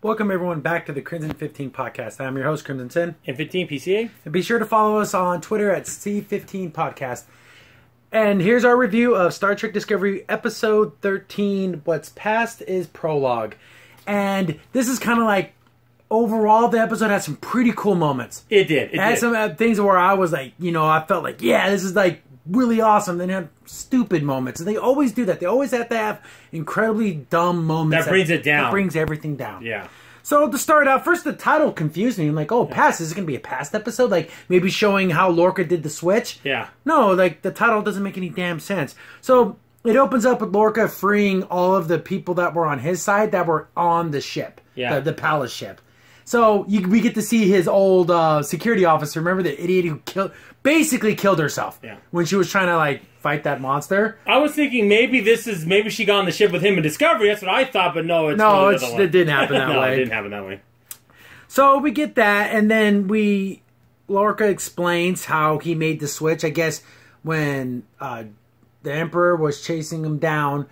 Welcome everyone back to the Crimson 15 podcast. I'm your host, Crimson Sin. And 15 PCA. And be sure to follow us on Twitter at C15 Podcast. And here's our review of Star Trek Discovery Episode 13, What's Past is Prologue. And this is kind of like, overall, the episode had some pretty cool moments. It did. It had did. some things where I was like, I felt like, yeah, this is like really awesome. Then had stupid moments. And they always do that. They always have to have incredibly dumb moments. That brings it down. That brings everything down. Yeah. So to start out, first the title confused me. I'm like, past, is it going to be a past episode? Like maybe showing how Lorca did the switch? Yeah. No, like the title doesn't make any damn sense. So it opens up with Lorca freeing all of the people that were on his side that were on the ship. Yeah. The palace ship. So we get to see his old security officer. Remember the idiot who basically killed herself when she was trying to like fight that monster? I was thinking maybe she got on the ship with him in Discovery. That's what I thought, but no, it didn't happen that way. No, it didn't happen that way. So we get that, and then Lorca explains how he made the switch. I guess when the Emperor was chasing him down,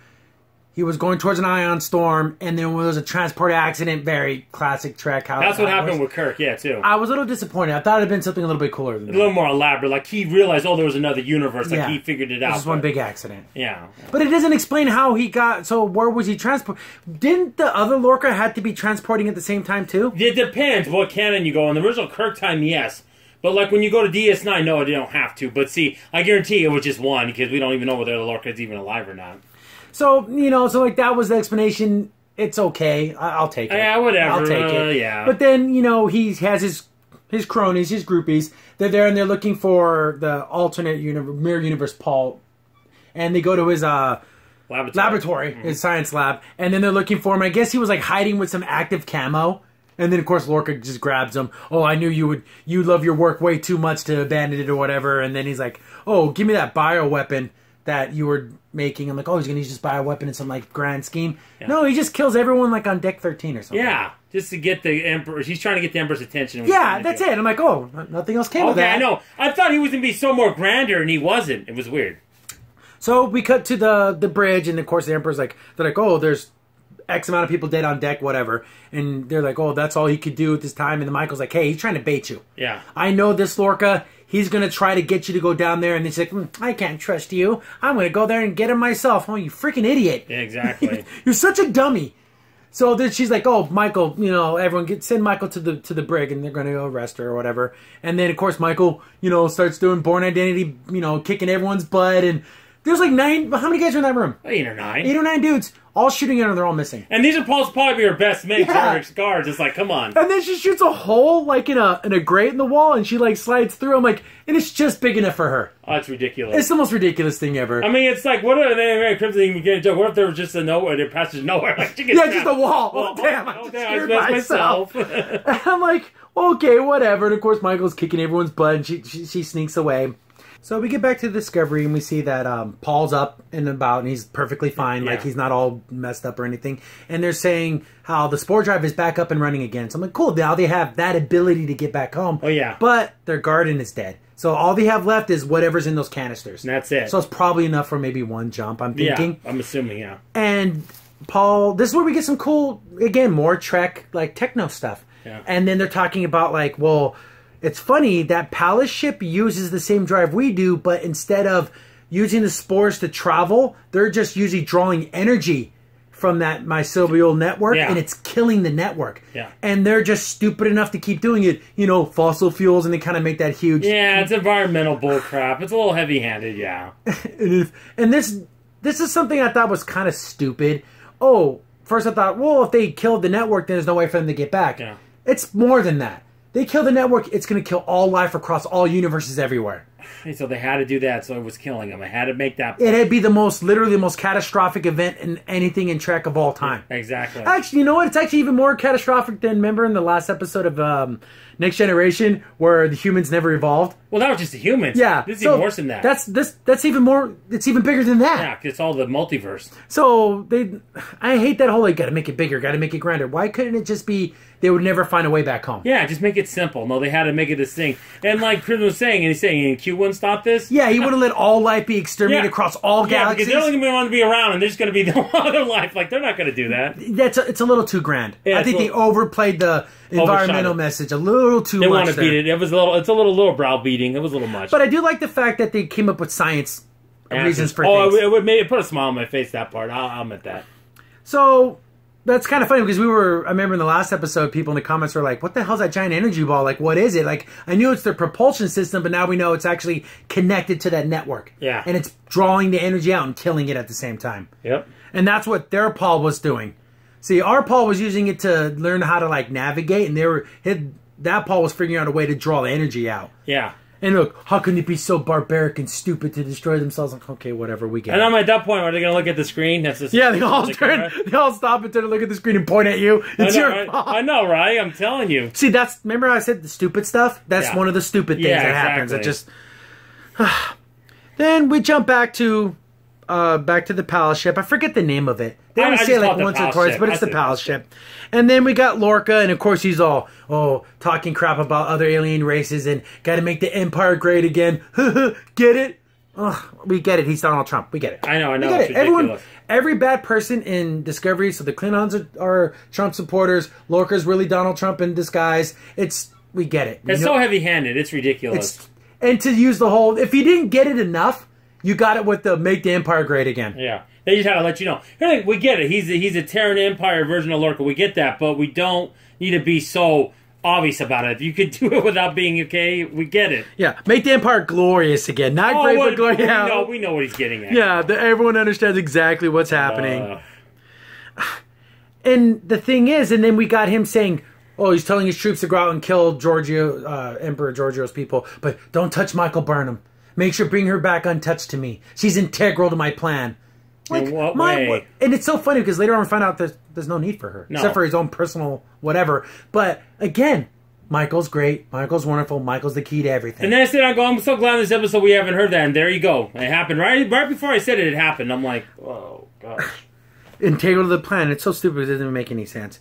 he was going towards an ion storm, and then there was a transport accident. Very classic Trek. That's what happened with Kirk, too. I was a little disappointed. I thought it had been something a little bit cooler than that. A little more elaborate. Like, he realized, there was another universe. Like, he figured it out. It was one big accident. Yeah. But it doesn't explain how he got... So, where was he transport? Didn't the other Lorca have to be transporting at the same time, too? It depends what canon you go. In the original Kirk time, yes. But, like, when you go to DS9, no, you don't have to. But, see, I guarantee it was just one, because we don't even know whether the Lorca's even alive or not. So, like that was the explanation. It's okay. I'll take it. Yeah, whatever. I'll take it. Yeah. But then, he has his cronies, his groupies. They're there and they're looking for the alternate mirror universe Paul. And they go to his laboratory, his science lab. And then they're looking for him. I guess he was like hiding with some active camo. And then, of course, Lorca just grabs him. Oh, I knew you love your work way too much to abandon it or whatever. And then he's like, oh, give me that bioweapon that you were making. I'm like, oh, he's going to use this bioweapon in some, like, grand scheme. Yeah. No, he just kills everyone, like, on deck 13 or something. Yeah, just to get the Emperor. He's trying to get the Emperor's attention. Yeah, that's it. I'm like, oh, nothing else came of that. Okay, I know. I thought he was going to be so more grander, and he wasn't. It was weird. So we cut to the bridge, and, of course, the Emperor's like, they're like, oh, there's X amount of people dead on deck, whatever. And they're like, oh, that's all he could do at this time. And then Michael's like, hey, he's trying to bait you. Yeah. I know this Lorca. He's going to try to get you to go down there. And he's like, I can't trust you. I'm going to go there and get him myself. Oh, you freaking idiot. Yeah, exactly. You're such a dummy. So then she's like, oh, Michael, everyone send Michael to the brig and they're going to go arrest her or whatever. And then, of course, Michael, starts doing Born Identity, kicking everyone's butt. And there's like 9, how many guys are in that room? 8 or 9. 8 or 9 dudes. All shooting at her, they're all missing. And these are probably her best mates, guards. It's like, come on. And then she shoots a hole, like, in a grate in the wall, and she, like, slides through. I'm like, and it's just big enough for her. Oh, it's ridiculous. It's the most ridiculous thing ever. I mean, it's like, what if they Crimson even get a joke? What if there was just a nowhere, their passage nowhere? Like, just a wall. Oh, damn, I scared myself. And I'm like, okay, whatever. And, of course, Michael's kicking everyone's butt, and she sneaks away. So we get back to the Discovery, and we see that Paul's up and about, and he's perfectly fine. Like, he's not all messed up or anything. And they're saying how the spore drive is back up and running again. So I'm like, cool, now they have that ability to get back home. Oh, yeah. But their garden is dead. So all they have left is whatever's in those canisters. And that's it. So it's probably enough for maybe one jump, I'm thinking. Yeah, I'm assuming, yeah. And Paul, this is where we get some cool, again, more Trek, like, techno stuff. Yeah. And then they're talking about, like, well... It's funny that Palace ship uses the same drive we do, but instead of using the spores to travel, they're just usually drawing energy from that mycelial network, and it's killing the network. Yeah. And they're just stupid enough to keep doing it. Fossil fuels, and they kind of make that huge... Yeah, it's environmental bullcrap. It's a little heavy-handed, yeah. And this is something I thought was kind of stupid. Oh, first I thought, well, if they killed the network, then there's no way for them to get back. Yeah. It's more than that. They kill the network, it's going to kill all life across all universes everywhere. So they had to do that, so it was killing them. I had to make that point. It'd be literally the most catastrophic event in anything in Trek of all time. Exactly. Actually, you know what? It's actually even more catastrophic than, remember in the last episode of Next Generation, where the humans never evolved? Well, that was just the humans. Yeah. This is even worse than that. That's even more, it's even bigger than that. Yeah, 'cause it's all the multiverse. So, I hate that whole, like, gotta make it bigger, gotta make it grander. Why couldn't it just be, they would never find a way back home? Yeah, just make it simple. No, they had to make it this thing. And like Chris was saying, and he's saying in Q 2 wouldn't stop this? Yeah, he would have let all life be exterminated across all galaxies. Yeah, because they're only going to be around, and there's going to be no other life. Like, they're not going to do that. It's a little too grand. Yeah, I think they overplayed the environmental message a little too much. They want to beat it. It's a little browbeating. It was a little much. But I do like the fact that they came up with science reasons for things. Oh, it put a smile on my face, that part. I'll admit that. So that's kind of funny because I remember in the last episode, people in the comments were like, what the hell's that giant energy ball? Like, what is it? Like, I knew it's their propulsion system, but now we know it's actually connected to that network. Yeah. And it's drawing the energy out and killing it at the same time. Yep. And that's what their Paul was doing. See, our Paul was using it to learn how to, like, navigate, and that Paul was figuring out a way to draw the energy out. Yeah. And look, how can it be so barbaric and stupid to destroy themselves? Like, okay, whatever, we get it. And I'm at that point, are they going to look at the screen? That's just, yeah, they all stop and turn and look at the screen and point at you. It's your fault. I know, right? I'm telling you. See, remember I said the stupid stuff? That's one of the stupid things that happens. It just... Then we jump back to the palace ship. I forget the name of it. They only say it like once or twice, but it's the palace ship. And then we got Lorca, and of course he's all, talking crap about other alien races and got to make the Empire great again. Get it? We get it. He's Donald Trump. We get it. I know. We get it. Every bad person in Discovery, so the Klingons are Trump supporters. Lorca's really Donald Trump in disguise. We get it. It's so heavy-handed. It's ridiculous. And to use the whole, if you didn't get it enough, you got it with the make the Empire great again. Yeah. They just had to let you know. We get it. He's a Terran Empire version of Lorca. We get that, but we don't need to be so obvious about it. If you could do it without being okay, we get it. Yeah. Make the Empire glorious again. Not great, but glorious. We know what he's getting at. Yeah. Everyone understands exactly what's happening. And the thing is, and then we got him saying, he's telling his troops to go out and kill Emperor Giorgio's people, but don't touch Michael Burnham. Make sure bring her back untouched to me. She's integral to my plan. Like, in what way? And it's so funny because later on we find out there's no need for her. No. Except for his own personal whatever. But again, Michael's great. Michael's wonderful. Michael's the key to everything. And then I said, I'm so glad in this episode we haven't heard that. And there you go. It happened. Right before I said it happened. I'm like, oh, gosh. Integral to the plan. It's so stupid it doesn't make any sense.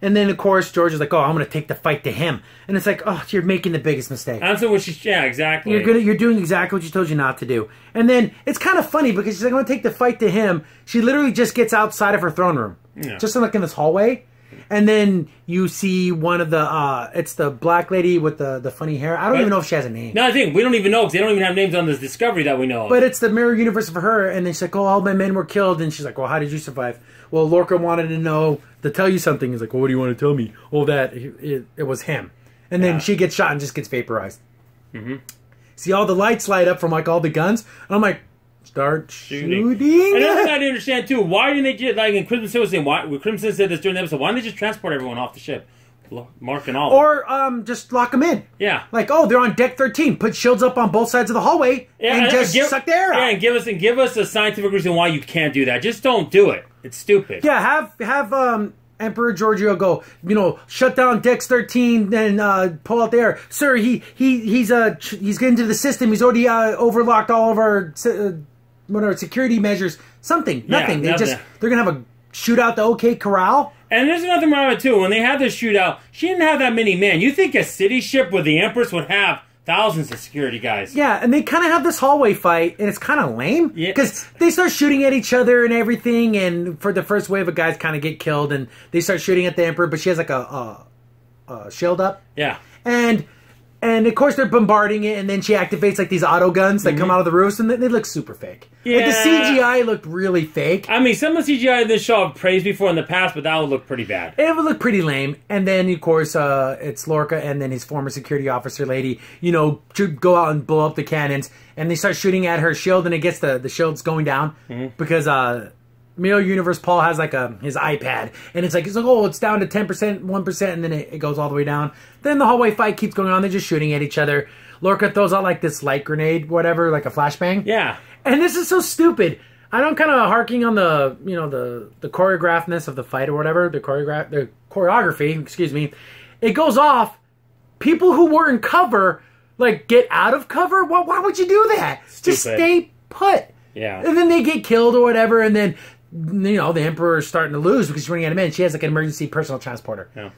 And then, of course, George is like, I'm going to take the fight to him. And it's like, you're making the biggest mistake. That's what exactly. You're doing exactly what she told you not to do. And then, it's kind of funny because she's like, I'm going to take the fight to him. She literally just gets outside of her throne room. Yeah. Just like in this hallway. And then you see one of the, it's the black lady with the funny hair. I don't even know if she has a name. No, I think we don't even know because they don't even have names on this Discovery that we know of. But it's the mirror universe for her. And then she's like, all my men were killed. And she's like, how did you survive? Well, Lorca wanted to tell you something. He's like, what do you want to tell me? That it was him. And then she gets shot and just gets vaporized. Mm-hmm. See all the lights light up from like all the guns. And I'm like, start shooting. And that's what I didn't understand too. Why didn't they just, like in Crimson was saying, Crimson said this during the episode, why didn't they just transport everyone off the ship? Mark and all. Or just lock them in. Yeah. Like, they're on deck 13. Put shields up on both sides of the hallway and just suck the air out. Yeah, and give us a scientific reason why you can't do that. Just don't do it. It's stupid. Yeah, have Emperor Giorgio go, shut down decks 13 and pull out the air. Sir, he's getting to the system. He's already overlocked all of our security measures. Nothing. They're gonna have a shootout to OK Corral. And there's nothing wrong with it, too. When they had this shootout, she didn't have that many men. You think a city ship with the Empress would have thousands of security guys. Yeah, and they kind of have this hallway fight, and it's kind of lame. Because they start shooting at each other and everything, and for the first wave of guys kind of get killed, and they start shooting at the Emperor, but she has like a shield up. Yeah. And of course they're bombarding it, and then she activates like these auto guns that come out of the roofs, and they look super fake. Yeah. Like the CGI looked really fake. I mean, some of the CGI in this show I've praised before in the past, but that would look pretty bad. It would look pretty lame. And then, of course, it's Lorca and then his former security officer lady, to go out and blow up the cannons, and they start shooting at her shield, and it gets the shield's going down because Mirror Universe Paul has like his iPad, and it's like it's down to 10%, 1%, and then it goes all the way down. Then the hallway fight keeps going on. They're just shooting at each other. Lorca throws out like this light grenade, whatever, like a flashbang. Yeah. And this is so stupid. I don't kind of harking on the the choreographedness of the fight or whatever, the choreography. Excuse me. It goes off. People who were in cover get out of cover. Why would you do that? Stupid. Just stay put. Yeah. And then they get killed or whatever, and then the Emperor's starting to lose because she's running out of men. She has like an emergency personal transporter. Yeah.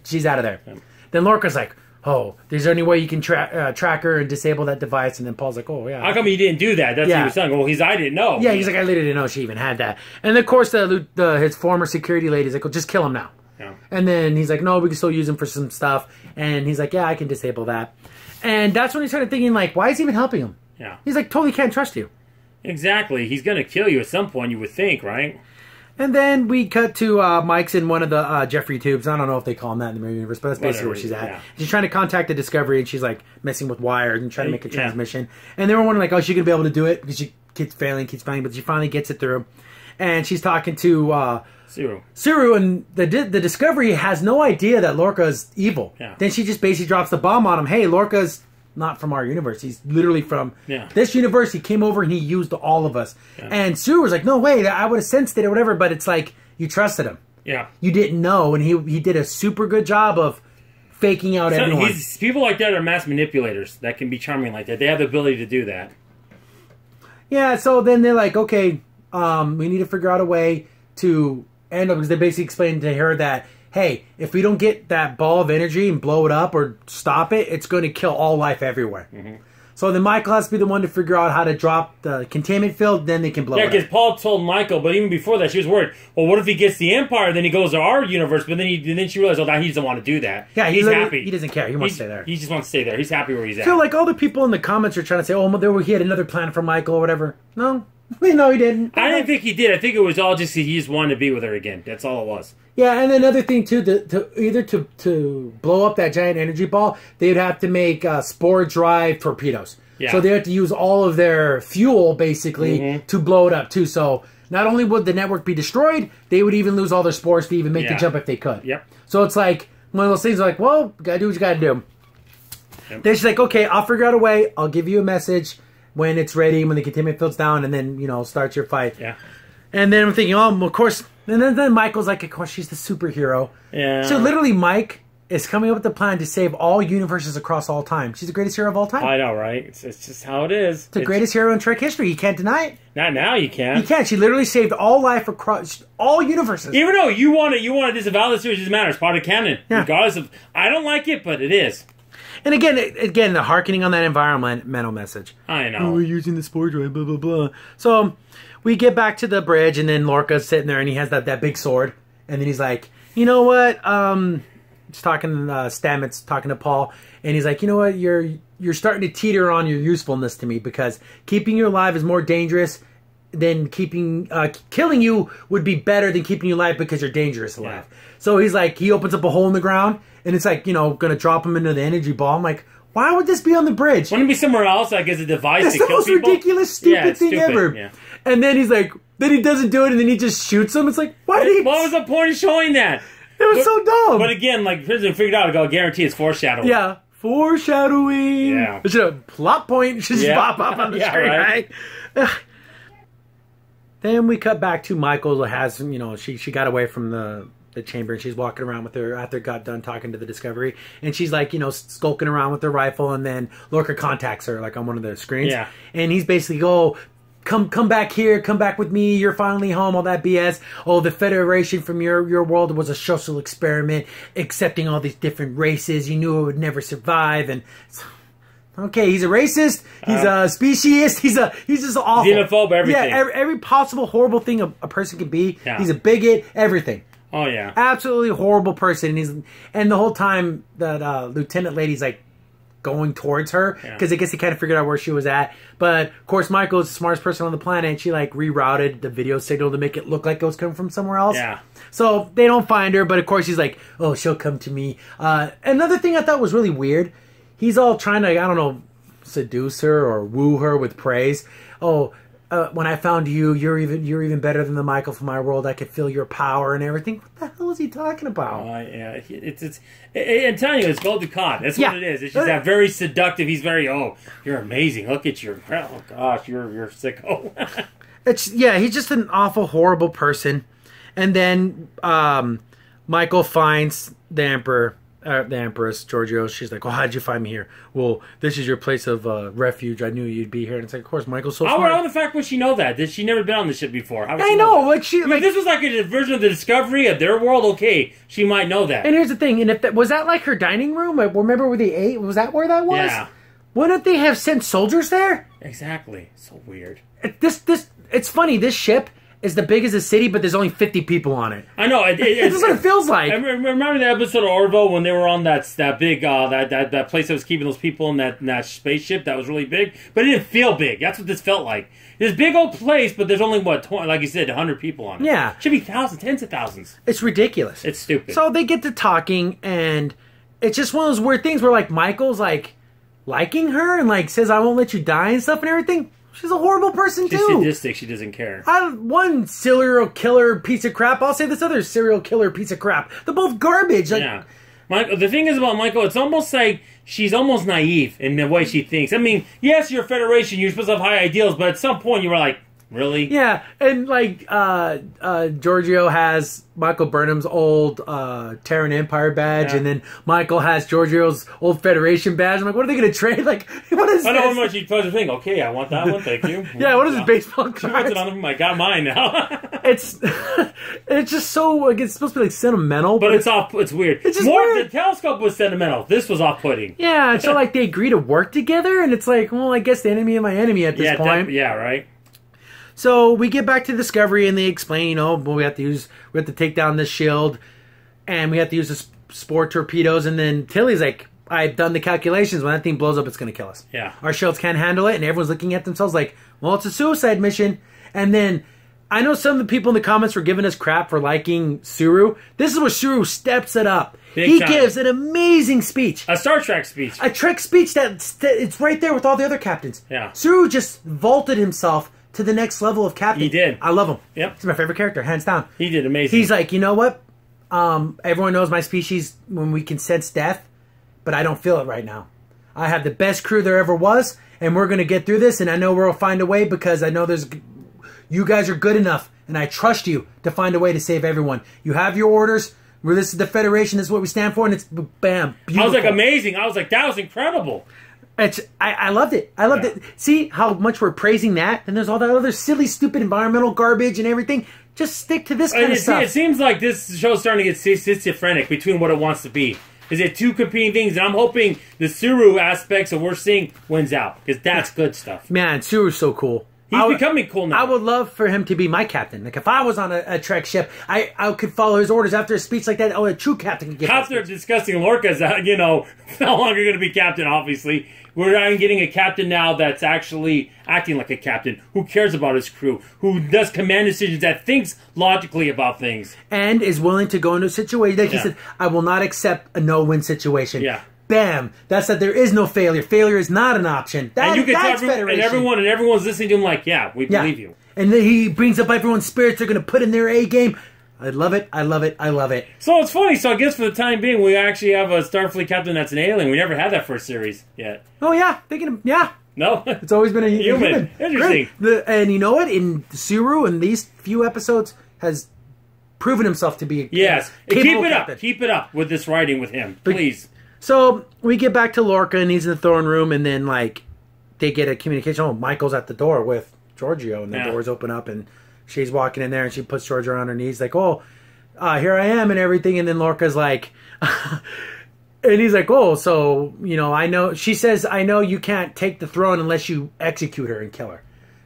She's out of there. Yeah. Then Lorca's like, oh, is there any way you can track her and disable that device? And then Paul's like, oh, yeah. How come he didn't do that? That's what he was saying. Well, I didn't know. Yeah, he's like, I literally didn't know she even had that. And of course, his former security lady's like, well, just kill him now. Yeah. And then he's like, no, we can still use him for some stuff. And he's like, yeah, I can disable that. And that's when he started thinking, like, why is he even helping him? Yeah. He's like, totally can't trust you. Exactly. He's going to kill you at some point, you would think, right? And then we cut to Mike's in one of the Jeffrey tubes. I don't know if they call him that in the Mirror Universe, but that's basically where she's at. Yeah. She's trying to contact the Discovery, and she's like messing with wires and trying to make a transmission. And they were wondering, like, oh, is she going to be able to do it? Because she keeps failing, but she finally gets it through. And she's talking to Suru, and the Discovery has no idea that Lorca's evil. Yeah. Then she just basically drops the bomb on him. Hey, Lorca's not from our universe. He's literally from this universe. He came over and he used all of us. Yeah. And Sue was like, no way, I would have sensed it or whatever, but it's like, you trusted him. Yeah. You didn't know, and he did a super good job of faking out everyone. People like that are mass manipulators that can be charming like that. They have the ability to do that. Yeah, so then they're like, okay, we need to figure out a way to end up, because they basically explained to her that, hey, if we don't get that ball of energy and blow it up or stop it, it's going to kill all life everywhere. Mm-hmm. So then Michael has to be the one to figure out how to drop the containment field, then they can blow it up. Yeah, because Paul told Michael, but even before that, she was worried, well, what if he gets the Empire, then he goes to our universe, but then she realized, oh, he doesn't want to do that. Yeah, he's happy. He doesn't care. He wants to stay there. He just wants to stay there. He's happy where he's at. I feel like all the people in the comments are trying to say, oh, he had another plan for Michael or whatever. No. No, he didn't. I didn't think he did. I think it was all just he just wanted to be with her again. That's all it was. Yeah, and another thing too, to blow up that giant energy ball, they'd have to make spore drive torpedoes. Yeah. So they have to use all of their fuel basically to blow it up too. So not only would the network be destroyed, they would even lose all their spores to even make the jump if they could. Yep. So it's like one of those things like, well, you gotta do what you gotta do. Yep. Then she's like, okay, I'll figure out a way. I'll give you a message when it's ready, when the containment field's down, and then, start your fight. Yeah. And then I'm thinking, oh, of course. And then Michael's like, of course, she's the superhero. Yeah. So literally, Mike is coming up with the plan to save all universes across all time. She's the greatest hero of all time. I know, right? It's just how it is. It's the greatest hero in Trek history. You can't deny it. Not now, you can't. You can't. She literally saved all life across all universes. Even though you want to disavow this, it doesn't matter. It's part of canon. Yeah. Regardless of, I don't like it, but it is. And again, the hearkening on that environmental message. I know. Oh, we're using the spore drive, blah, blah, blah. So we get back to the bridge, and then Lorca's sitting there, and he has that big sword. And then he's like, you know what? He's talking, Stamets talking to Paul. And he's like, you know what? You're starting to teeter on your usefulness to me, because keeping you alive is more dangerous than killing you would be better than keeping you alive because you're dangerous alive. Yeah. So he's like, he opens up a hole in the ground, and it's like, going to drop him into the energy ball. I'm like, why would this be on the bridge? Wouldn't it be somewhere else, like as a device to kill people? It's the most ridiculous, stupid thing ever. Yeah. And then he's like, then he doesn't do it, and then he just shoots him. It's like, why did he... What was the point of showing that? It was so dumb. But again, like, Prison figured out, I guarantee it's foreshadowing. Yeah. Foreshadowing. Yeah. It should have plot point. Should just pop up on the screen, right? Then we cut back to Michael has, she got away from the chamber, and she's walking around with her after got done talking to the Discovery, and she's like, skulking around with her rifle, and then Lorca contacts her like on one of the screens. Yeah. And he's basically, come back here, come back with me, you're finally home, all that BS. Oh, the Federation from your world was a social experiment, accepting all these different races. You knew it would never survive, and okay, he's a racist, he's a speciesist, he's just awful. Xenophobe, everything. Yeah, every possible horrible thing a person could be. Yeah. He's a bigot, everything. Oh, yeah. Absolutely horrible person. And the whole time that Lieutenant Lady's like going towards her, because I guess he kind of figured out where she was at. But, of course, Michael is the smartest person on the planet, and she like rerouted the video signal to make it look like it was coming from somewhere else. Yeah. So they don't find her, but of course he's like, oh, she'll come to me. Another thing I thought was really weird, he's all trying to, I don't know, seduce her or woo her with praise. Oh, when I found you, you're even better than the Michael from my world. I could feel your power and everything. What the hell is he talking about? Yeah, I'm telling you, it's Gold Dukat. That's what it is. It's just that very seductive. He's very, you're amazing. Look at your, oh gosh, you're sicko. He's just an awful, horrible person. And then Michael finds the Emperor, the Empress, Giorgio, she's like, "Oh, how'd you find me here?" "Well, this is your place of refuge. I knew you'd be here." And it's like, of course, Michael's so smart. How the fact would she know that? Did she never been on the ship before? I know, like she, like, if this was like a version of the Discovery of their world, okay, she might know that. And here's the thing, and if that was that like her dining room? Like, remember where they ate? Was that where that was? Yeah. Wouldn't they have sent soldiers there? Exactly. So weird. It's funny. This ship is the biggest of the city, but there's only 50 people on it. I know. This is what it feels like. I remember the episode of Orville when they were on that big that place that was keeping those people in that spaceship that was really big, but it didn't feel big. That's what this felt like. This big old place, but there's only what 20, like you said, 100 people on it. Yeah, should be thousands, tens of thousands. It's ridiculous. It's stupid. So they get to talking, and it's just one of those weird things where like Michael's like liking her and like says, "I won't let you die" and stuff and everything. She's a horrible person, too. She's sadistic. She doesn't care. One serial killer piece of crap. I'll say this other serial killer piece of crap. They're both garbage. Like, yeah. The thing is about Michael, it's almost like she's almost naive in the way she thinks. I mean, yes, you're a Federation. You're supposed to have high ideals, but at some point you were like, really? Yeah, and like Giorgio has Michael Burnham's old Terran Empire badge, and then Michael has Giorgio's old Federation badge. I'm like, what are they going to trade? Like, what is I know this? how much you put the thing. Okay, I want that one. Thank you. Yeah, what is this baseball card? I got mine now. it's just so like it's supposed to be like sentimental, but it's off. It's weird. It's just more. Weird. The telescope was sentimental. This was off-putting. Yeah, and so like they agree to work together, and it's like, well, I guess the enemy of my enemy at this point. Yeah, right. So we get back to Discovery, and they explain, we have to take down this shield, and we have to use the spore torpedoes. And then Tilly's like, I've done the calculations. When that thing blows up, it's going to kill us. Yeah. Our shields can't handle it, and everyone's looking at themselves like, well, it's a suicide mission. And then I know some of the people in the comments were giving us crap for liking Suru. This is where Suru steps it up. He gives an amazing speech. A Star Trek speech. A Trek speech that it's right there with all the other captains. Yeah. Suru just vaulted himself to the next level of captain. He did. I love him. Yep. He's my favorite character, hands down. He did amazing. He's like, you know what? Everyone knows my species when we can sense death, but I don't feel it right now. I have the best crew there ever was, and we're going to get through this, and I know we'll find a way because I know you guys are good enough, and I trust you to find a way to save everyone. You have your orders. This is the Federation. This is what we stand for, and it's bam, beautiful. I was like, amazing. I was like, that was incredible. I loved it. I loved it. See how much we're praising that? And there's all that other silly, stupid environmental garbage and everything. Just stick to this kind of stuff. It seems like this show's starting to get schizophrenic between what it wants to be. Is it two competing things? And I'm hoping the Suru aspects that we're seeing wins out. Because that's good stuff. Man, Suru's so cool. He's becoming cool now. I would love for him to be my captain. Like, if I was on a Trek ship, I could follow his orders after a speech like that. Oh, a true captain could get after discussing Lorca's, no longer going to be captain, obviously. We're getting a captain now that's actually acting like a captain, who cares about his crew, who does command decisions, that thinks logically about things. And is willing to go into a situation. Like he said, I will not accept a no-win situation. Yeah. Bam! That's that. There is no failure. Failure is not an option. That's Federation. And everyone's listening to him like, yeah, we believe you. And then he brings up everyone's spirits. They're going to put in their A game. I love it. I love it. I love it. So it's funny. So I guess for the time being, we actually have a Starfleet captain that's an alien. We never had that first series yet. Oh yeah, No, it's always been a human. Interesting. And you know what? In Suru, in these few episodes, has proven himself to be keep it captain. up. Keep it up with this writing with him, please. So we get back to Lorca, and he's in the throne room, and then like they get a communication. Oh, Michael's at the door with Giorgio, and the doors open up, and she's walking in there, and she puts Giorgio on her knees, like, "Oh, here I am," and everything. And then Lorca's like, and he's like, "Oh, so I know." She says, "I know you can't take the throne unless you execute her and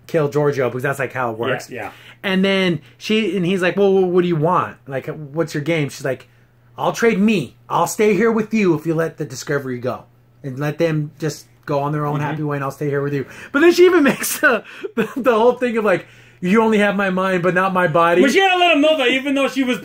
kill Giorgio, because that's like how it works." Yeah. And then he's like, "Well, what do you want? Like, what's your game?" She's like, I'll trade me. I'll stay here with you if you let the Discovery go. And let them just go on their own happy way, and I'll stay here with you. But then she even makes the whole thing of like, you only have my mind, but not my body. But she had to let him know that, even though she was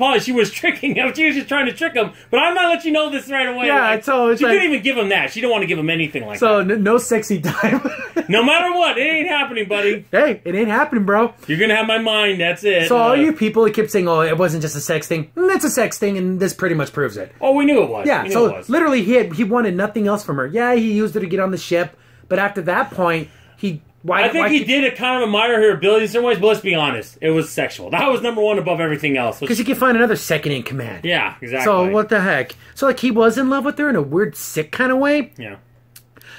tricking him. She was just trying to trick him. But I'm not let you know this right away. Yeah, so it's she didn't even give him that. She didn't want to give him anything like that. So no sexy time. No matter what, it ain't happening, buddy. Hey, it ain't happening, bro. You're gonna have my mind. That's it. So all you people that kept saying, "Oh, it wasn't just a sex thing," it's a sex thing, and this pretty much proves it. Oh, we knew it was. Yeah. So literally, he wanted nothing else from her. Yeah, he used her to get on the ship, but after that point, he I think he did kind of admire her ability in some ways, but let's be honest, it was sexual. That was number one above everything else. Because he can find another second in command. Yeah, exactly. So what the heck? So like he was in love with her in a weird, sick kind of way. Yeah.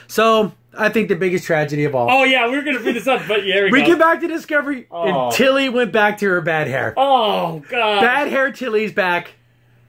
So I think the biggest tragedy of all. Oh yeah, we were gonna bring this up, but yeah, we get back to Discovery, and Tilly went back to her bad hair. Oh god, bad hair. Tilly's back.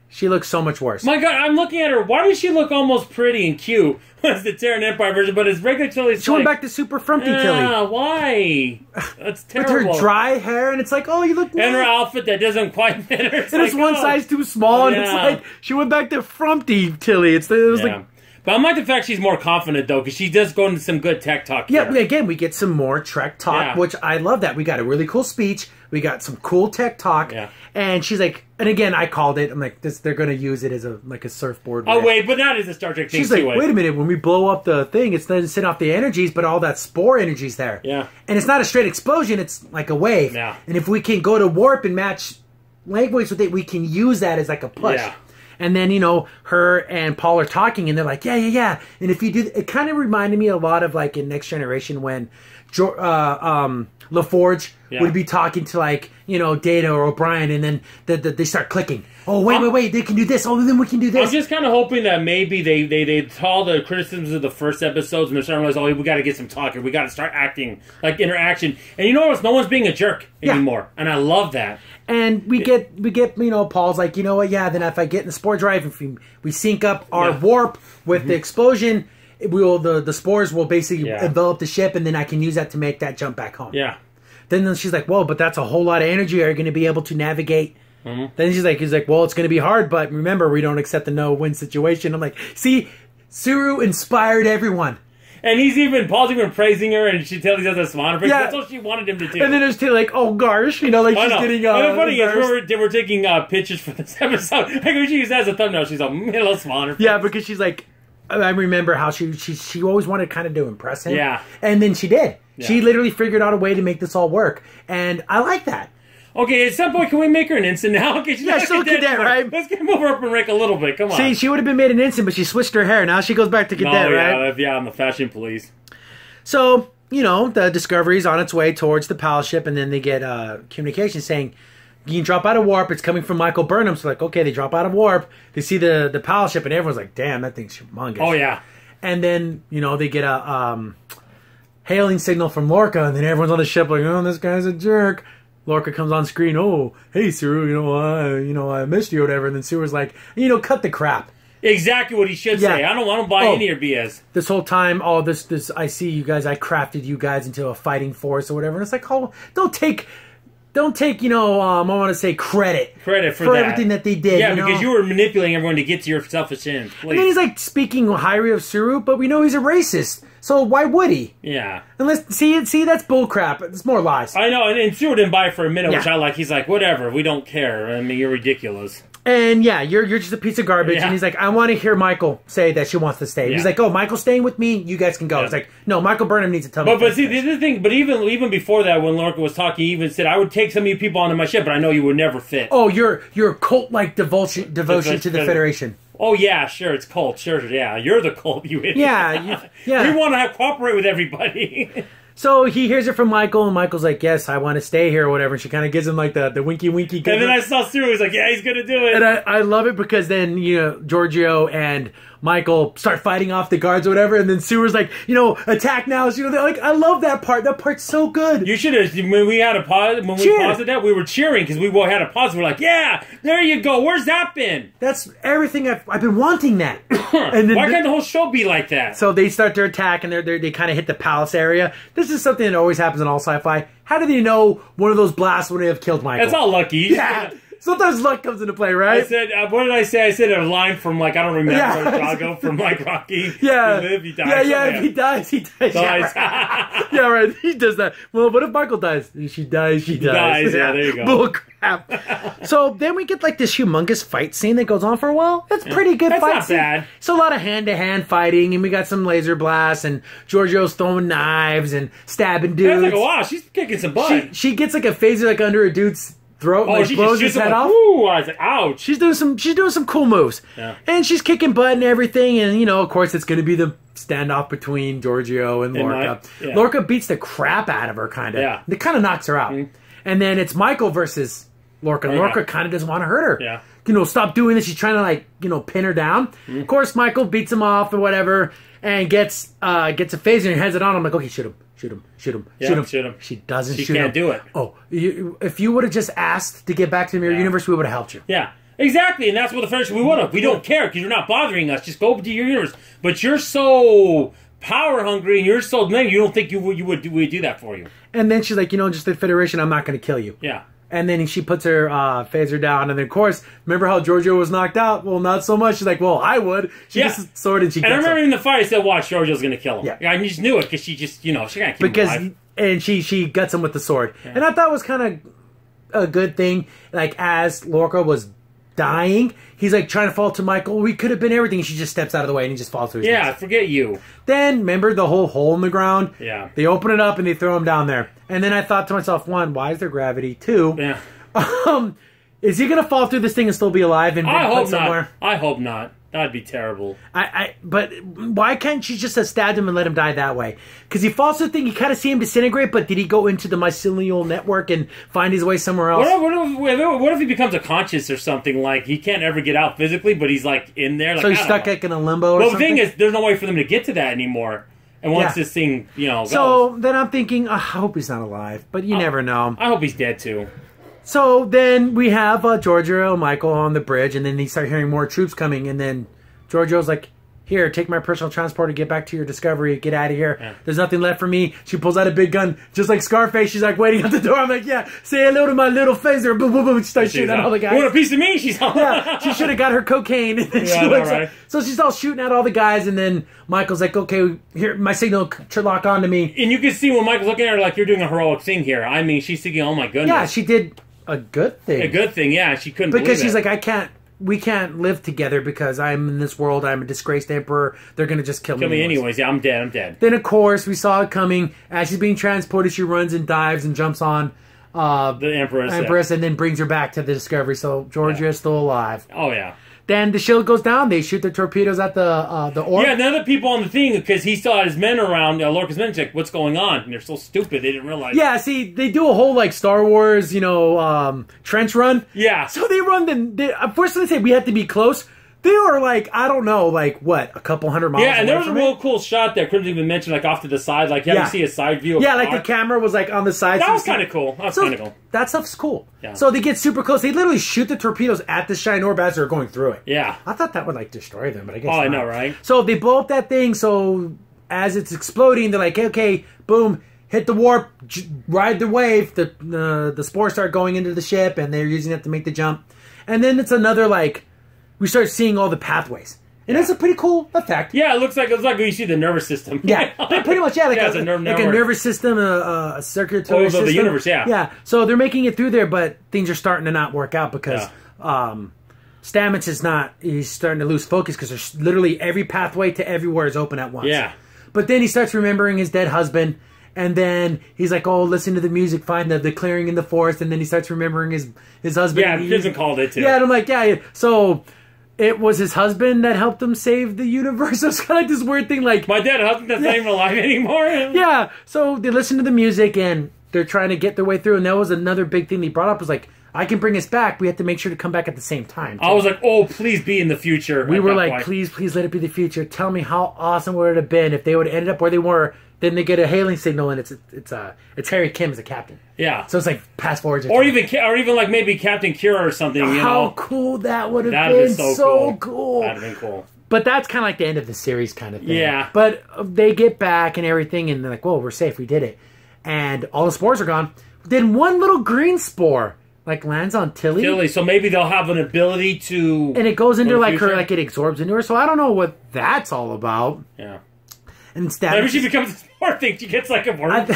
She looks so much worse. My god, I'm looking at her. Why does she look almost pretty and cute? It's the Terran Empire version, but it's regular Tilly. She went back to super frumpy Tilly. Yeah, why? That's terrible. With her dry hair, and it's like, oh, you look nice. And her outfit that doesn't quite fit her. It's like, one size too small, and it's like, she went back to frumpy Tilly. It was like... But I like the fact she's more confident, though, because she does go into some good tech talk here. Yeah, again, we get some more Trek talk, which I love that. We got a really cool speech. We got some cool tech talk. Yeah. And she's like, and again, I called it. I'm like, they're going to use it as a surfboard. Oh, wait, but that is a Star Trek thing. She's like, wait a minute. When we blow up the thing, it's doesn't send off the energies, but all that spore energy's there. Yeah. And it's not a straight explosion. It's like a wave. Yeah. And if we can go to warp and match language with it, we can use that as like a push. Yeah. And then, her and Paul are talking, and they're like, yeah. And if you do... It kind of reminded me a lot of, like, in Next Generation when LaForge would be talking to, like, Data or O'Brien, and then they start clicking. Oh, wait, they can do this. Oh, then we can do this. I'm just kind of hoping that maybe they saw the criticisms of the first episodes, and they're starting to realize, we got to get some talking. We got to start acting, like, interaction. And you notice no one's being a jerk anymore. And I love that. And we get Paul's like, you know what, then if I get in the spore drive, if we sync up our warp with the explosion, the spores will basically envelop the ship, and then I can use that to make that jump back home. Yeah. Then she's like, whoa, but that's a whole lot of energy. Are you going to be able to navigate? Mm-hmm. Then he's like, well, it's going to be hard, but remember, we don't accept the no-win situation. I'm like, see, Suru inspired everyone. And Paul's even praising her, and she tells he does a smile. That's what she wanted him to do. And then there's like, oh gosh, like she's getting. And the funny is, we're taking pictures for this episode. Like when she used that as a thumbnail, she's like, little smile. Yeah, because she's like, I remember how she always wanted kind of to impress him. Yeah, and then she did. Yeah. She literally figured out a way to make this all work, and I like that. Okay, at some point, can we make her an ensign now? Okay, she's still a cadet, right? Let's move her up and rank a little bit. Come on. She would have been made an ensign, but she switched her hair. Now she goes back to cadet, right? Yeah, I'm the fashion police. So, the Discovery's on its way towards the PAL ship, and then they get communication saying, you can drop out of warp. It's coming from Michael Burnham. So, like, okay, they drop out of warp. They see the PAL ship, and everyone's like, damn, that thing's humongous. Oh, yeah. And then, they get a hailing signal from Lorca, and then everyone's on the ship like, oh, this guy's a jerk. Lorca comes on screen, oh, hey, Suru, I missed you or whatever. And then Suru's like, cut the crap. Exactly what he should say. I don't buy any of your BS. This whole time, this, I see you guys, I crafted you guys into a fighting force or whatever. And it's like, don't take, I want to say credit for everything that they did. Yeah, because you were manipulating everyone to get to your selfish ends. Please. And then he's like speaking highly of Suru, but we know he's a racist. So why would he? Yeah. Unless see that's bullcrap. It's more lies. I know, and Suru didn't buy it for a minute, which I like. He's like, whatever, we don't care. I mean, you're ridiculous. And you're just a piece of garbage. Yeah. And he's like, I want to hear Michael say that she wants to stay. Yeah. He's like, oh, Michael's staying with me. You guys can go. Yeah. It's like, no, Michael Burnham needs to tell me. But see, the other thing. But even before that, when Lorca was talking, he even said, I would take some of you people onto my ship, but I know you would never fit. Oh, your cult-like devotion to the Federation. Oh yeah, sure, it's cult. Sure, yeah, you're the cult, you idiot. Yeah. We want to cooperate with everybody. So he hears it from Michael, and Michael's like, yes, I want to stay here or whatever. And she kind of gives him like the winky. And then I saw Sue, he's like, yeah, he's going to do it. And I love it because then, Giorgio and Michael start fighting off the guards or whatever. And then Sewer's like, attack now. So, they're like, I love that part. That part's so good. You should have, when we had a pause, when we paused that, we were cheering because we had a pause. We're like, yeah, there you go. Where's that been? That's everything. I've been wanting that. And then, why can't the whole show be like that? So they start their attack and they kind of hit the palace area. This is something that always happens in all sci-fi. How did they know one of those blasts would have killed Michael? It's all lucky. Yeah. Sometimes luck comes into play, right? I said, what did I say? I said a line from, I don't remember, Drago from, Rocky. Yeah. You live, you die. Yeah, if he dies, he dies. Yeah, right. He does that. Well, what if Michael dies? She dies, she dies. Yeah, there you go. Bull crap. So then we get, this humongous fight scene that goes on for a while. That's pretty good fight scene. That's not bad. It's a lot of hand-to-hand fighting, and we got some laser blasts, and Giorgio's throwing knives and stabbing dudes. That's wow, she's kicking some butt. She gets, a phaser, under a dude's throat, and she blows his head off. Ooh, I was like, ouch. She's doing some cool moves. Yeah. And she's kicking butt and everything, and of course it's gonna be the standoff between Giorgio and Lorca. Yeah. Lorca beats the crap out of her, kind of. Yeah. It kind of knocks her out. And then it's Michael versus Lorca. Lorca kind of doesn't want to hurt her. Yeah. You know, stop doing this. She's trying to, like, you know, pin her down. Of course, Michael beats him off or whatever and gets a phaser and heads it on. I'm like, okay, shoot him. Shoot him. Shoot him. Yeah, shoot him. shoot him. She doesn't she shoot him. She can't do it. Oh, if you would have just asked to get back to the Mirror Universe, we would have helped you. Yeah. Exactly, and that's what the friendship we would have. We don't care because you're not bothering us. Just go to your universe. But you're so power hungry and you're so man, you don't think we would do that for you. And then she's like, you know, just the Federation, I'm not going to kill you. Yeah. And then she puts her phaser down. And then, of course, remember how Giorgio was knocked out? Well, not so much. She's like, well, I would. She gets a sword and she gets I remember him. in the fight, I said, watch, Giorgio's going to kill him. Yeah. I just knew it because she just, you know, she can't keep him alive. And she guts him with the sword. Yeah. And I thought it was kind of a good thing. Like, as Lorca was dying, he's like trying to fall to Michael. We could have been everything. She just steps out of the way and he just falls through his knees. Forget you. Then remember the whole hole in the ground? Yeah. They open it up and they throw him down there. And then I thought to myself, one, why is there gravity? Two, is he gonna fall through this thing and still be alive and I hope somewhere? Not. I hope not. That'd be terrible. But why can't she just have stabbed him and let him die that way? Because he falls through the thing, you kind of see him disintegrate, but did he go into the mycelial network and find his way somewhere else? What if he becomes a conscious or something? Like, he can't ever get out physically, but he's, like, in there. Like, so he's stuck like in a limbo or something? Well, the thing is, there's no way for them to get to that anymore. And once this thing, you know, goes. So then I'm thinking, I hope he's not alive, but you never know. I hope he's dead, too. So then we have Giorgio and Michael on the bridge, and then they start hearing more troops coming, and then Giorgio's like, here, take my personal transporter, get back to your Discovery, get out of here. Yeah. There's nothing left for me. She pulls out a big gun, just like Scarface. She's like waiting at the door. I'm like, yeah, say hello to my little phaser. Boom, boom, boom. She starts shooting at all the guys. Want a piece of me? She's all... Yeah, she should have got her cocaine. And then she looks right. So she's all shooting at all the guys, and then Michael's like, okay, here, my signal to lock on to me. And you can see when Michael's looking at her like, you're doing a heroic thing here. I mean, she's thinking, oh my goodness. Yeah, she did a good thing. A good thing, yeah. She couldn't because believe she's like, we can't live together because I'm in this world. I'm a disgraced emperor. They're going to just kill me anyways. Yeah, I'm dead. Then, of course, we saw it coming. As she's being transported, she runs and dives and jumps on the Empress. And then brings her back to the Discovery. So Georgia is still alive. Oh, yeah. Then the shield goes down. They shoot their torpedoes at the orb. Yeah, and the other people on the thing, because he saw his men around, Lorca's men, like, what's going on? And they're so stupid, they didn't realize. Yeah, see, they do a whole, like, Star Wars, trench run. Yeah. So they run, first they say we have to be close. They were like, I don't know, like, what, a couple hundred miles away. Yeah, and there was a real cool shot that couldn't even mention, like, off to the side. Like, you see a side view of like the camera was, like, on the side. That was kind of cool. That stuff's cool. Yeah. So they get super close. They literally shoot the torpedoes at the Shine Orb as they're going through it. Yeah. I thought that would, like, destroy them, but I guess not. I know, right? So they blow up that thing, so as it's exploding, they're like, okay, boom, hit the warp, ride the wave. The spores start going into the ship, and they're using it to make the jump. And then it's another, like... we start seeing all the pathways. And it's a pretty cool effect. Yeah, it looks like you see the nervous system. Yeah, pretty much, yeah. Like, a nervous system, a circulatory system. The universe, yeah. Yeah, so they're making it through there, but things are starting to not work out because Stamets is not... he's starting to lose focus because there's literally every pathway to everywhere is open at once. Yeah. But then he starts remembering his dead husband, and then he's like, oh, listen to the music, find the clearing in the forest, and then he starts remembering his husband. Yeah, Vincent called it, too. Yeah, and I'm like, yeah. So... it was his husband that helped him save the universe. It's kind of like this weird thing, like... my dead husband that's not even alive anymore. Yeah, so they listen to the music, and they're trying to get their way through, and that was another big thing they brought up, was like, I can bring us back, we have to make sure to come back at the same time. I was like, oh, please be in the future. We were like, please let it be the future. Tell me how awesome would it have been if they would have ended up where they were. Then they get a hailing signal, and it's Harry Kim as a captain. Yeah. So it's like past forwards. Or even like maybe Captain Kira or something. How cool that would have been! So cool. That'd have been cool. But that's kind of like the end of the series, kind of thing. Yeah. But they get back and everything, and they're like, "Whoa, we're safe. We did it." And all the spores are gone. Then one little green spore like lands on Tilly. So maybe they'll have an ability to. And it goes into like her, like it absorbs into her. So I don't know what that's all about. Yeah. And maybe she becomes a spore thing. She gets like a worm.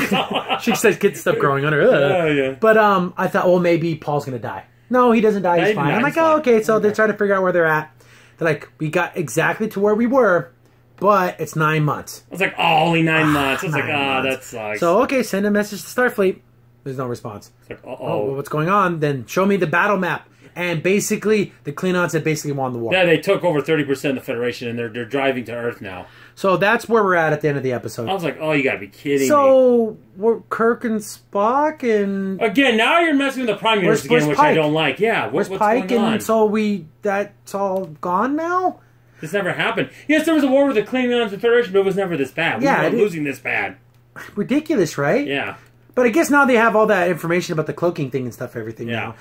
She says, "Get stuff growing on her." Yeah. But I thought, well, maybe Paul's gonna die. No, he doesn't die. He's fine. I'm like, oh, okay. So they're trying to figure out where they're at. They're like, we got exactly to where we were, but it's 9 months. I was like, oh, only 9 months. I was like, that sucks. So okay, send a message to Starfleet. There's no response. It's like, oh, what's going on? Then show me the battle map. and basically the Klingons had basically won the war. Yeah, they took over 30% of the Federation, and they're driving to Earth now. So that's where we're at the end of the episode. I was like, oh, you gotta be kidding me. So, we're Kirk and Spock and... Again, now you're messing with the Prime Universe again, which I don't like. Yeah, what's Pike going on? And so that's all gone now? This never happened. Yes, there was a war with the Klingons and Federation, but it was never this bad. We weren't losing this bad. Ridiculous, right? Yeah. But I guess now they have all that information about the cloaking thing and stuff, everything now.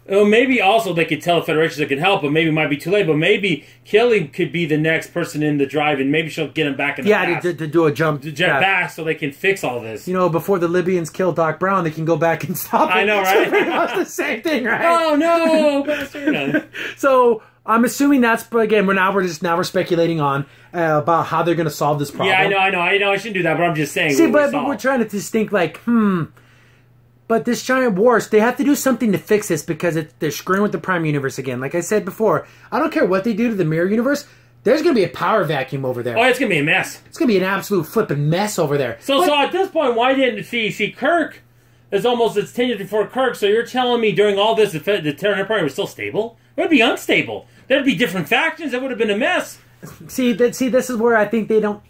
Well, maybe also they could tell the Federation that can help, but maybe it might be too late. But maybe Kelly could be the next person in the drive, and maybe she'll get him back in the past. To do a jump. To jet back so they can fix all this. You know, before the Libyans kill Doc Brown, they can go back and stop it. I know, right? That's the same thing, right? Oh, no! Bastard. So, I'm assuming that's, again, we're speculating on about how they're going to solve this problem. Yeah, I know. I shouldn't do that, but I'm just saying. See, but we're trying to just think like, But this giant wars, they have to do something to fix this because they're screwing with the Prime Universe again. Like I said before, I don't care what they do to the Mirror Universe. There's going to be a power vacuum over there. Oh, it's going to be a mess. It's going to be an absolute flipping mess over there. So at this point, why didn't see Kirk? It's 10 years before Kirk. So you're telling me during all this, the Terran Empire was still stable? It would be unstable. There'd be different factions. That would have been a mess. See, this is where I think they don't.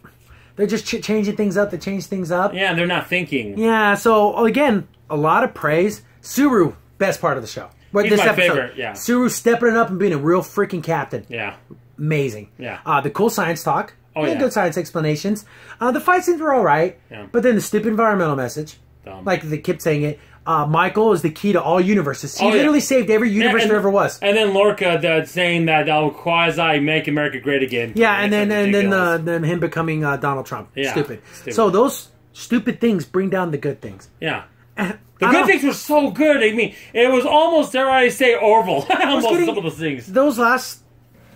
They're just changing things up to change things up. Yeah, they're not thinking. Yeah. So again, a lot of praise. Suru, best part of the show. He's my favorite, yeah. Suru stepping it up and being a real freaking captain. Yeah. Amazing. Yeah. The cool science talk. Oh, yeah. Good science explanations. The fight scenes were all right. Yeah. But then the stupid environmental message. Dumb. Like they kept saying it. Michael is the key to all universes. He literally saved every universe there ever was. And then Lorca saying that quasi make America great again. Yeah, and then him becoming Donald Trump. Yeah. Stupid. So those stupid things bring down the good things. Yeah. The good things were so good. I mean, it was almost, dare I say, Orville. Almost some of those things. Those last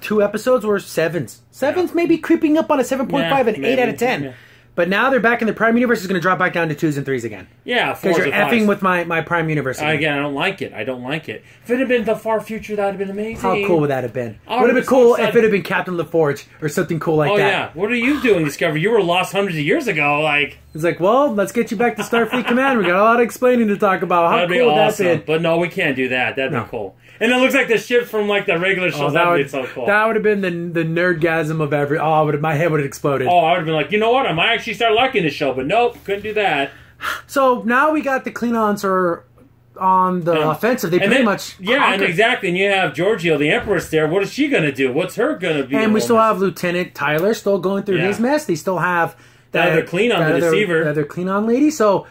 2 episodes were 7s. 7s maybe creeping up on a 7.5 and 8 out of 10. Yeah. But now they're back in the Prime Universe. Is going to drop back down to 2s and 3s again. Yeah, 4s because you're effing with my Prime Universe again. Again, I don't like it. If it had been the far future, that would have been amazing. How cool would that have been? Would have been cool if it had been Captain LaForge or something cool like that. Oh yeah, what are you doing, Discovery? You were lost hundreds of years ago. It's like, well, let's get you back to Starfleet Command. We got a lot of explaining to talk about. How That'd cool be awesome. That'd be. But no, we can't do that. That'd be cool. And it looks like the ship from the regular show. That would be so cool. That would have been the nerdgasm of every. My head would have exploded. Oh, I would have been like, you know what? I might actually start liking this show, but nope, couldn't do that. So now we got the Klingons are on the offensive. They pretty much and exactly. And you have Giorgio, the Empress, there. What is she going to do? What's her going to be? And we still have Lieutenant Tyler still going through his mess. They still have the Klingon, the deceiver, the other Klingon lady. So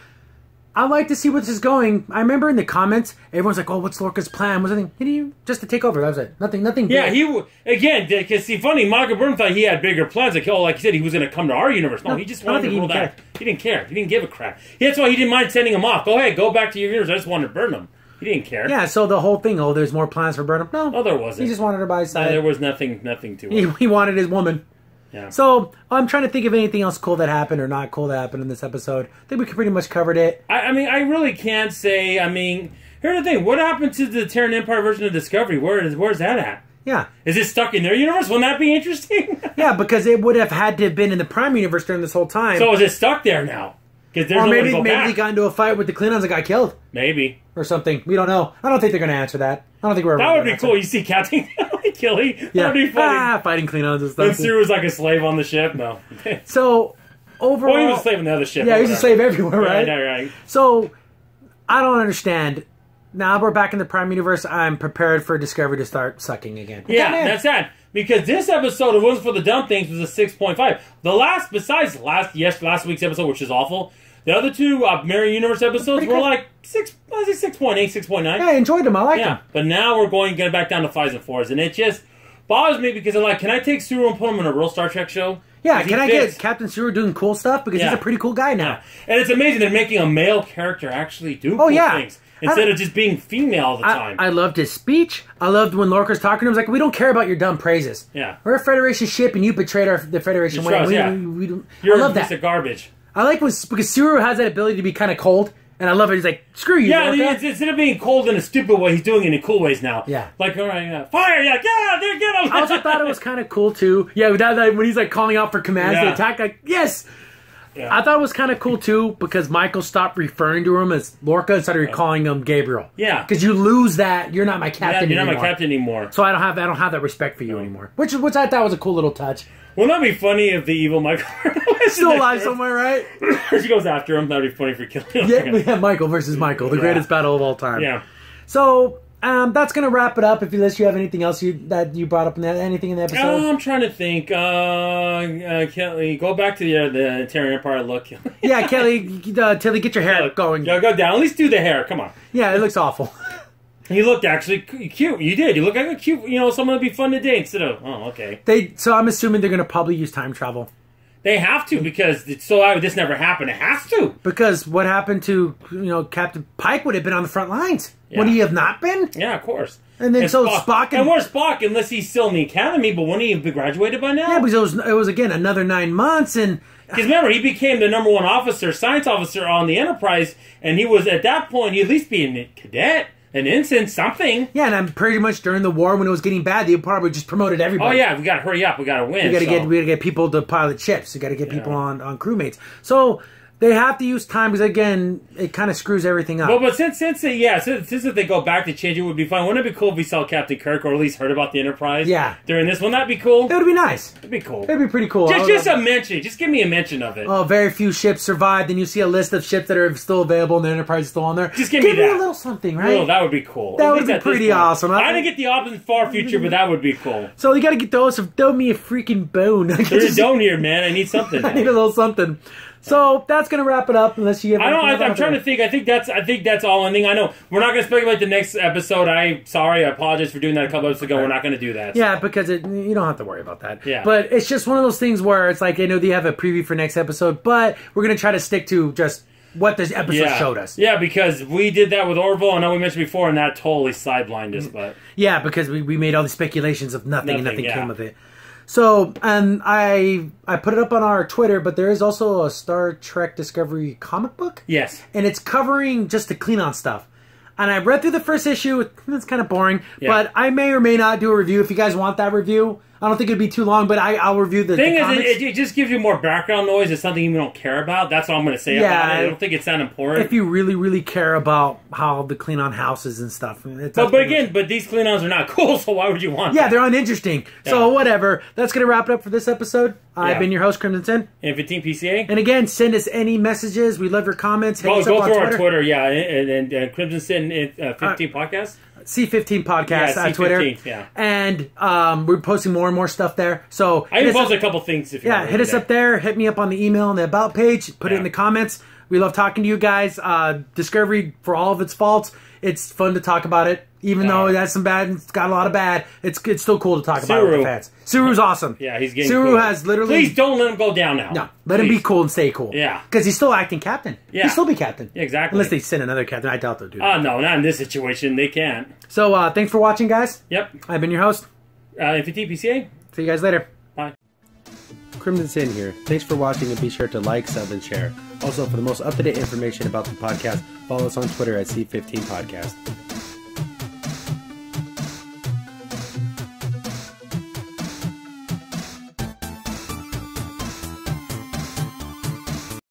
I like to see where this is going. I remember in the comments, everyone's like, "Oh, what's Lorca's plan?" Was anything? Just to take over. That was it. Nothing. Yeah, because funny. Michael Burnham thought he had bigger plans. Like you said, he was going to come to our universe. No, he just wanted to rule that. He didn't care. He didn't give a crap. That's why he didn't mind sending him off. Go ahead, go back to your universe. I just wanted to burn him. He didn't care. Yeah. So the whole thing. Oh, there's more plans for Burnham. No, there wasn't. He just wanted her by his side. There was nothing to it. He wanted his woman. Yeah. So I'm trying to think of anything else cool that happened or not cool that happened in this episode. I think we pretty much covered it. I mean, I really can't say. I mean, here's the thing: what happened to the Terran Empire version of Discovery? Where's that at? Yeah. Is it stuck in their universe? Wouldn't that be interesting? Yeah, because it would have had to have been in the Prime Universe during this whole time. So is it stuck there now? Or maybe they got into a fight with the Klingons and got killed. Maybe. Or something. We don't know. I don't think they're going to answer that. I don't think we're ever That would be cool. You see Captain Killy. Yeah. That would be funny. Fighting Klingons and stuff. And Sue was like a slave on the ship? No. So, overall... Well, he was a slave on the other ship. Yeah, he was a slave everywhere, right? Right. So, I don't understand. Now we're back in the Prime Universe. I'm prepared for Discovery to start sucking again. Yeah, that's that. Because this episode, it wasn't for the dumb things, was a 6.5. The last week's episode, which is awful, the other two Mirror Universe episodes were like 6.8, 6.9. Yeah, I enjoyed them. I liked them. But now we're going to get back down to 5s and 4s. And it just bothers me because I'm like, can I take Suru and put him in a real Star Trek show? Yeah, can I get Captain Suru doing cool stuff? Because he's a pretty cool guy now. Yeah. And it's amazing they're making a male character actually do cool things. Instead of just being female all the time. I loved his speech. I loved when Lorca's talking to him. He's like, we don't care about your dumb praises. Yeah. We're a Federation ship and you betrayed the Federation. You're I love a piece of garbage. I like because Suru has that ability to be kind of cold. And I love it. He's like, screw you, Lorca. Instead of being cold in a stupid way, he's doing it in cool ways now. Yeah. Like, all right, fire! Yeah, get out there, get him! I also thought it was kind of cool, too. Yeah, when he's like calling out for commands to attack, like, yes! Yeah. I thought it was kind of cool too because Michael stopped referring to him as Lorca and started calling him Gabriel. Yeah, because you lose that. You're not my captain. You're not my captain anymore. So I don't have that respect for you anymore. Which I thought was a cool little touch. Wouldn't that be funny if the evil Michael is still alive somewhere, right? She goes after him. That'd be funny for killing him. Yeah, we have Michael versus Michael, the greatest battle of all time. Yeah. So. That's gonna wrap it up. Unless you have anything else that you brought up in anything in the episode. I'm trying to think. Kelly, go back to the Terran Empire look. Yeah, Kelly, Tilly, get your hair going. Yeah, go down. At least do the hair. Come on. Yeah, it looks awful. You looked actually cute. You did. You look like a cute. Someone that'd be fun to date instead of. Oh, okay. So I'm assuming they're gonna probably use time travel. They have to because this never happened. It has to. Because what happened to Captain Pike would have been on the front lines. Yeah. Would he have not been? Yeah, of course. And then Spock and where's Spock unless he's still in the academy? But wouldn't he have graduated by now? Yeah, because it was again another 9 months and. Because remember, he became the #1 officer, science officer on the Enterprise, and he was at that point he'd at least be a cadet. An ensign, something. Yeah, and I'm pretty much during the war when it was getting bad, they probably just promoted everybody. Oh yeah, we gotta hurry up. We gotta win. We gotta get people to pilot ships. We gotta get people on crewmates. So they have to use time because again, it kind of screws everything up. But since if they go back to change it, would be fun. Wouldn't it be cool if we saw Captain Kirk or at least heard about the Enterprise? Yeah. During this, wouldn't that be cool? That would be nice. It'd be cool. It'd be pretty cool. Just a mention. Just give me a mention of it. Oh, very few ships survived. Then you see a list of ships that are still available, and the Enterprise is still on there. Just give me that. A little something, right? Well, that would be cool. That would be pretty awesome. I didn't get the option far future, but that would be cool. So you got to get those. Throw me a freaking bone. There's a bone here, man. I need something. I need a little something. So that's gonna wrap it up. Unless you have, I'm trying to think. I think that's all. I think I know we're not gonna speculate the next episode. I apologize for doing that a couple episodes ago. We're not gonna do that. Yeah, because you don't have to worry about that. Yeah. But it's just one of those things where it's like I know they have a preview for next episode, but we're gonna try to stick to just what this episode showed us. Yeah, because we did that with Orville. I know we mentioned before, and that totally sidelined us. But yeah, because we made all the speculations of nothing and nothing came of it. So, and I put it up on our Twitter, but there is also a Star Trek Discovery comic book. Yes. And it's covering just the Klingon stuff. And I read through the first issue. It's kind of boring. Yeah. But I may or may not do a review if you guys want that review. I don't think it'd be too long, but I'll review the thing. It just gives you more background noise. It's something you don't care about. That's all I'm going to say about it. I don't think it's that important. If you really, really care about how the Klingon houses and stuff. But these Klingons are not cool, so why would you want that? They're uninteresting. Yeah. So whatever. That's going to wrap it up for this episode. I've been your host, Crimson Sin. And 15 PCA. And again, send us any messages. We love your comments. Go through our Twitter, and Crimson Sin 15 Podcast. C15 Podcast on Twitter. Yeah. And we're posting more and more stuff there. So I even posted a couple things. If you hit us up there. Hit me up on the email and the About page. Put it in the comments. We love talking to you guys. Discovery, for all of its faults, it's fun to talk about it. Even though it has some bad, it's got a lot of bad, it's still cool to talk about it with the fans. Suru's awesome. Yeah, he's getting Suru cool. has literally... Please don't let him go down now. No, let him be cool and stay cool. Yeah. Because he's still acting captain. Yeah. He'll still be captain. Exactly. Unless they send another captain. I doubt they'll do that. No, not in this situation. They can't. So, thanks for watching, guys. Yep. I've been your host. 15 PCA. See you guys later. Bye. Crimson Sin here. Thanks for watching and be sure to like, sub, and share. Also, for the most up-to-date information about the podcast, follow us on Twitter at C15 Podcast.